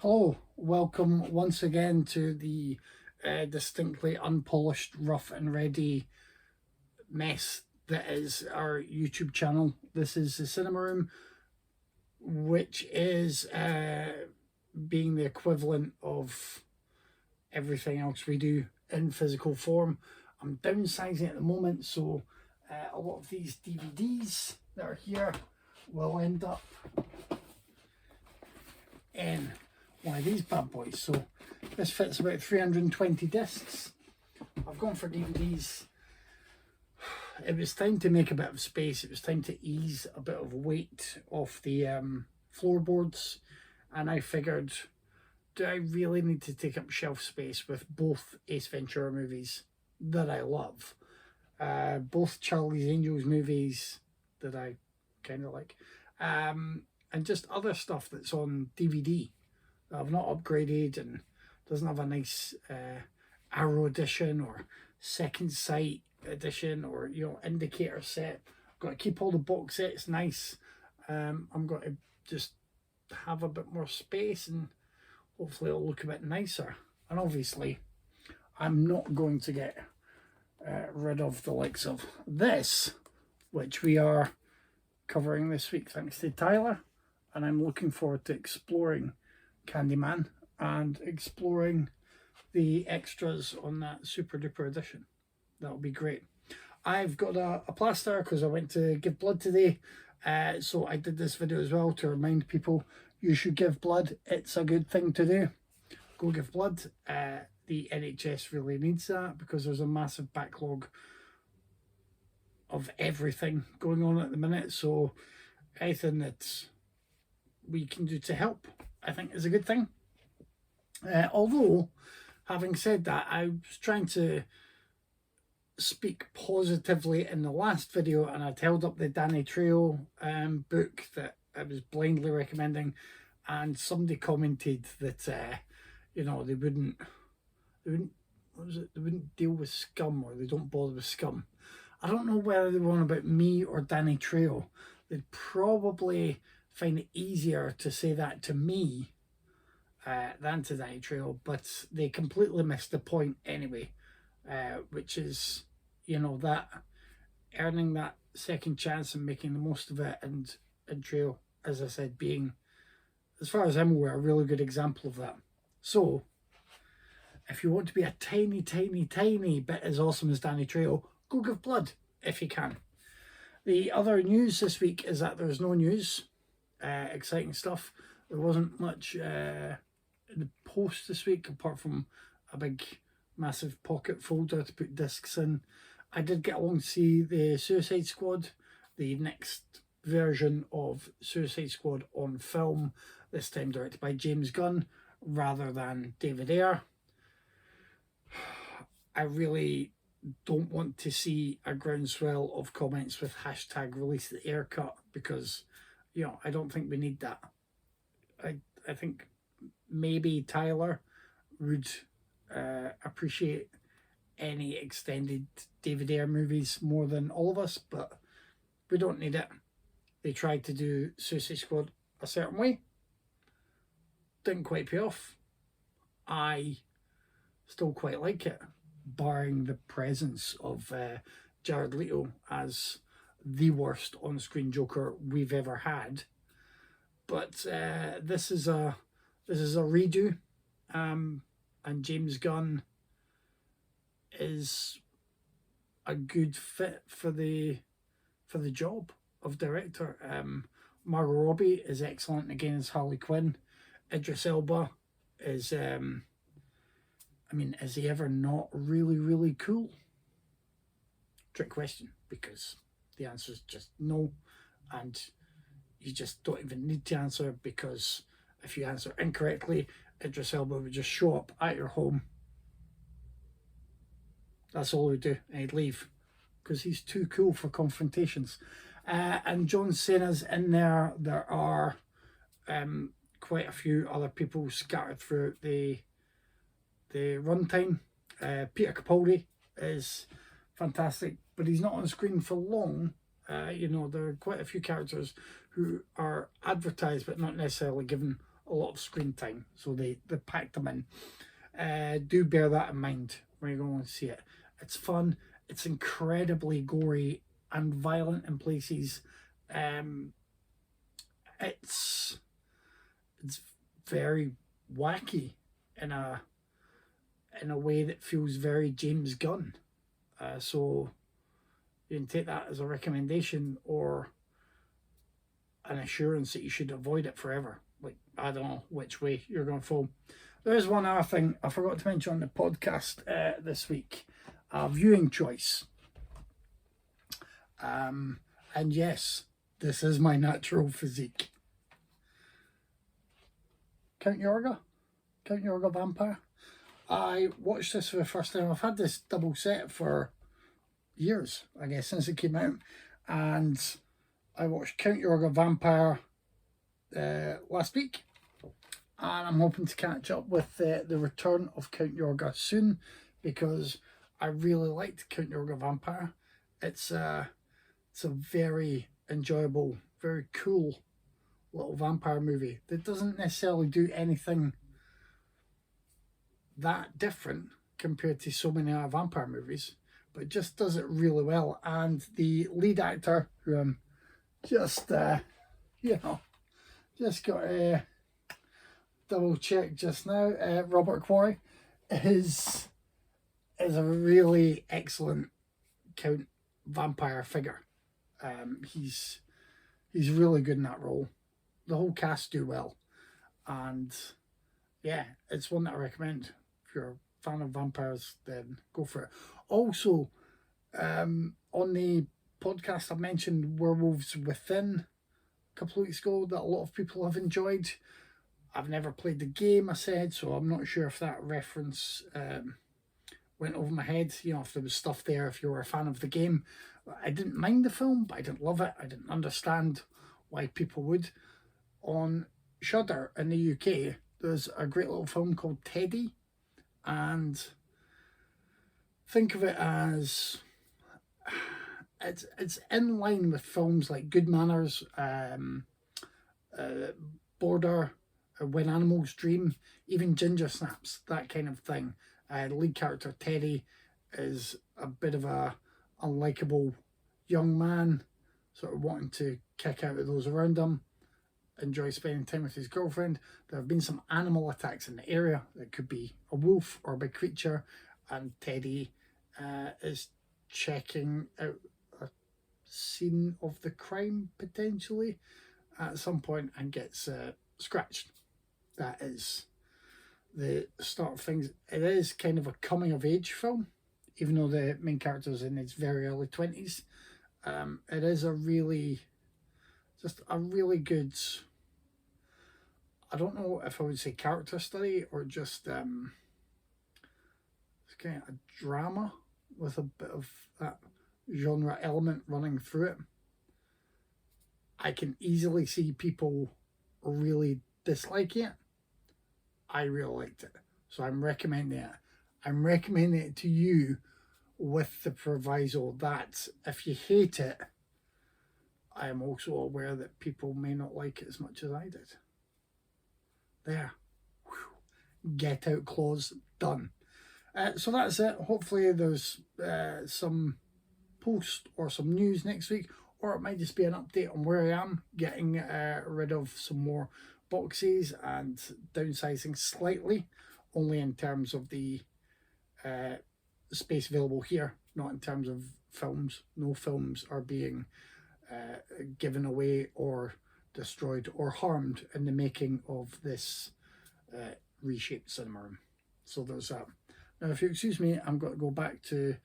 Hello, welcome once again to the distinctly unpolished, rough and ready mess that is our YouTube channel. This is the Cinema Room, which is being the equivalent of everything else we do in physical form. I'm downsizing at the moment, so a lot of these DVDs that are here will end up in one of these bad boys. So this fits about 320 discs. I've gone for DVDs. It was time to make a bit of space. It was time to ease a bit of weight off the floorboards, and I figured, do I really need to take up shelf space with both Ace Ventura movies that I love, both Charlie's Angels movies that I kind of like, and just other stuff that's on DVD that I've not upgraded and doesn't have a nice Arrow edition or Second Sight edition or indicator set. I've got to keep all the box sets nice. I'm going to just have a bit more space and hopefully it'll look a bit nicer. And obviously I'm not going to get rid of the likes of this, which we are covering this week thanks to Tyler, and I'm looking forward to exploring Candyman and exploring the extras on that super duper edition. That'll be great. I've got a plaster because I went to give blood today, so I did this video as well to remind people you should give blood. It's a good thing to do. Go give blood. The NHS really needs that because there's a massive backlog of everything going on at the minute, so anything that we can do to help, I think, is a good thing. Although, having said that, I was trying to speak positively in the last video, and I'd held up the Danny Trejo book that I was blindly recommending, and somebody commented that they wouldn't they wouldn't deal with scum, or they don't bother with scum. I don't know whether they were on about me or Danny Trejo. They'd probably find it easier to say that to me than to Danny Trejo, but they completely missed the point anyway, which is, that earning that second chance and making the most of it, and Trejo, as I said, being, as far as I'm aware, a really good example of that. So, if you want to be a tiny, tiny, tiny bit as awesome as Danny Trejo, go give blood if you can. The other news this week is that there's no news, exciting stuff. There wasn't much in the post this week apart from a big, massive pocket folder to put discs in. I did get along to see the Suicide Squad, the next version of Suicide Squad on film, this time directed by James Gunn rather than David Ayer. I really don't want to see a groundswell of comments with hashtag release the Ayer cut because, I don't think we need that. I think maybe Tyler would appreciate any extended David Ayer movies more than all of us, but we don't need it. They tried to do Suicide Squad a certain way. Didn't quite pay off. I still quite like it, barring the presence of Jared Leto as the worst on-screen Joker we've ever had. But this is a redo, and James Gunn is a good fit for the job of director. Margot Robbie is excellent again as Harley Quinn. Idris Elba is, is he ever not really, really cool? Trick question, because the answer is just no, and you just don't even need to answer, because if you answer incorrectly, Idris Elba would just show up at your home. That's all he would do, and he'd leave, because he's too cool for confrontations. And John Cena's in there. There are quite a few other people scattered throughout the runtime. Peter Capaldi is fantastic, but he's not on screen for long. There are quite a few characters who are advertised but not necessarily given a lot of screen time, so they packed them in. Do bear that in mind when you're going to see it. It's fun. It's incredibly gory and violent in places. It's very wacky in a way that feels very James Gunn. So you can take that as a recommendation or an assurance that you should avoid it forever. Like, I don't know which way you're going to fall. There is one other thing I forgot to mention on the podcast this week. Viewing choice. And yes, this is my natural physique. Count Yorga Vampire. I watched this for the first time. I've had this double set for years, I guess, since it came out. And I watched Count Yorga Vampire last week. And I'm hoping to catch up with the return of Count Yorga soon, because I really liked Count Yorga Vampire. It's a very enjoyable, very cool little vampire movie that doesn't necessarily do anything that different compared to so many other vampire movies, but just does it really well. And the lead actor, who I'm just got a double check just now, Robert Quarry, is a really excellent Count vampire figure. He's really good in that role. The whole cast do well, and yeah, it's one that I recommend. If you're a fan of vampires, then go for it. Also, on the podcast I mentioned Werewolves Within a couple of weeks ago that a lot of people have enjoyed. I've never played the game, I said, so I'm not sure if that reference went over my head. You know, if there was stuff there, if you were a fan of the game. I didn't mind the film, but I didn't love it. I didn't understand why people would. On Shudder in the UK, there's a great little film called Teddy, and think of it as it's in line with films like Good Manners, Border, When Animals Dream, even Ginger Snaps, that kind of thing. The lead character Teddy is a bit of a unlikable young man, sort of wanting to kick out of those around him, enjoy spending time with his girlfriend. There have been some animal attacks in the area. It could be a wolf or a big creature, and Teddy is checking out a scene of the crime potentially at some point and gets scratched. That is the start of things. It is kind of a coming of age film, even though the main character is in his very early 20s. It is a really good, I don't know if I would say character study or just it's kind of a drama with a bit of that genre element running through it. I can easily see people really disliking it. I really liked it, so I'm recommending it. I'm recommending it to you with the proviso that if you hate it, I am also aware that people may not like it as much as I did. There. Whew. Get out clause done. So that's it. Hopefully there's some post or some news next week, or it might just be an update on where I am getting rid of some more boxes and downsizing slightly, only in terms of the space available here, not in terms of films. No films are being given away or destroyed or harmed in the making of this reshaped cinema room. So there's that. Now, if you excuse me, I'm going to go back to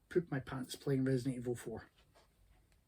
poop my pants playing Resident Evil 4.